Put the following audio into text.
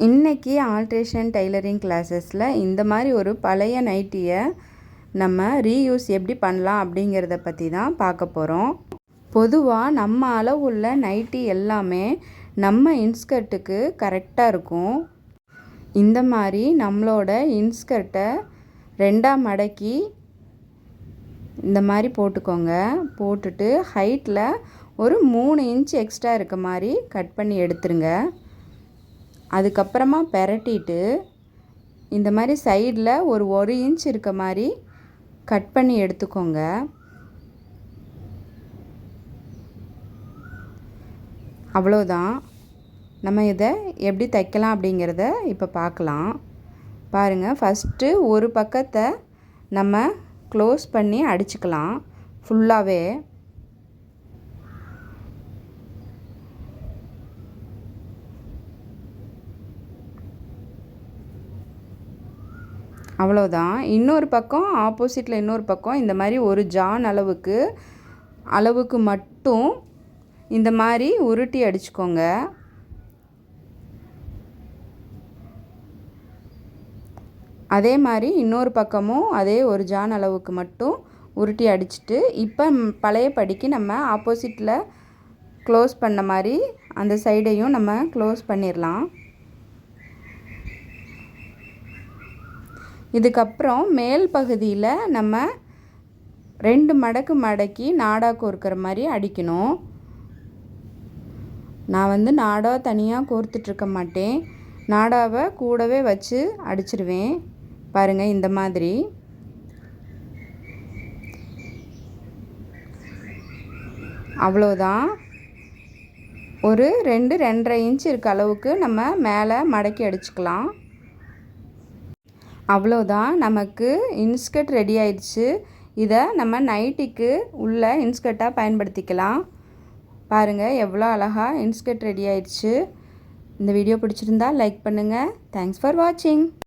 இன்றைக்கி alteration tailoring கிளாஸஸில் இந்த மாதிரி ஒரு பழைய நைட்டியை நம்ம ரீயூஸ் எப்படி பண்ணலாம் அப்படிங்கிறத பற்றி தான் பார்க்க போகிறோம். பொதுவாக நம்ம அளவுள்ள நைட்டி எல்லாமே நம்ம இன்ஸ்கர்ட்டுக்கு கரெக்டாக இருக்கும். இந்த மாதிரி நம்மளோட இன்ஸ்கர்ட்டை ரெண்டாக மடக்கி இந்த மாதிரி போட்டுக்கோங்க. போட்டுட்டு ஹைட்டில் ஒரு 3 இன்ச் எக்ஸ்ட்ரா இருக்க மாதிரி கட் பண்ணி எடுத்துருங்க. அதுக்கப்புறமா பெரட்டிட்டு இந்த மாதிரி சைடில் ஒரு 1 இன்ச் இருக்க மாதிரி கட் பண்ணி எடுத்துக்கோங்க. அவ்வளோதான். நம்ம இதை எப்படி தைக்கலாம் அப்படிங்கிறத இப்போ பார்க்கலாம். பாருங்கள், ஃபஸ்ட்டு ஒரு பக்கத்தை நம்ம க்ளோஸ் பண்ணி அடிச்சுக்கலாம் ஃபுல்லாகவே. அவ்வளோதான். இன்னொரு பக்கம் ஆப்போசிட்டில் இன்னொரு பக்கம் இந்த மாதிரி ஒரு ஜான் அளவுக்கு மட்டும் இந்த மாதிரி உருட்டி அடிச்சுக்கோங்க. அதே மாதிரி இன்னொரு பக்கமும் அதே ஒரு ஜான் அளவுக்கு மட்டும் உருட்டி அடிச்சுட்டு இப்போ பழையபடிக்கு நம்ம ஆப்போசிட்டில் க்ளோஸ் பண்ண மாதிரி அந்த சைடையும் நம்ம க்ளோஸ் பண்ணிடலாம். இதுக்கப்புறம் மேல் பகுதியில் நம்ம 2 மடக்கு மடக்கி நாடா கோர்க்கிற மாதிரி அடிக்கணும். நான் நாடா தனியாக கோர்த்துட்ருக்க மாட்டேன், நாடாவை கூடவே வச்சு அடிச்சிருவேன். பாருங்கள், இந்த மாதிரி. அவ்வளோதான். ஒரு 2-2.5 இன்ச் இருக்க அளவுக்கு நம்ம மேலே மடக்கி அடிச்சுக்கலாம். அவ்வளோதான், நமக்கு இன்ஸ்கர்ட் ரெடி ஆயிடுச்சு. இதை நம்ம நைட்டிக்கு உள்ள இன்ஸ்கர்ட்டாக பயன்படுத்திக்கலாம். பாருங்கள், எவ்வளோ அழகாக இன்ஸ்கர்ட் ரெடி ஆயிடுச்சு. இந்த வீடியோ பிடிச்சிருந்தா லைக் பண்ணுங்கள். தேங்க்ஸ் ஃபார் வாட்சிங்.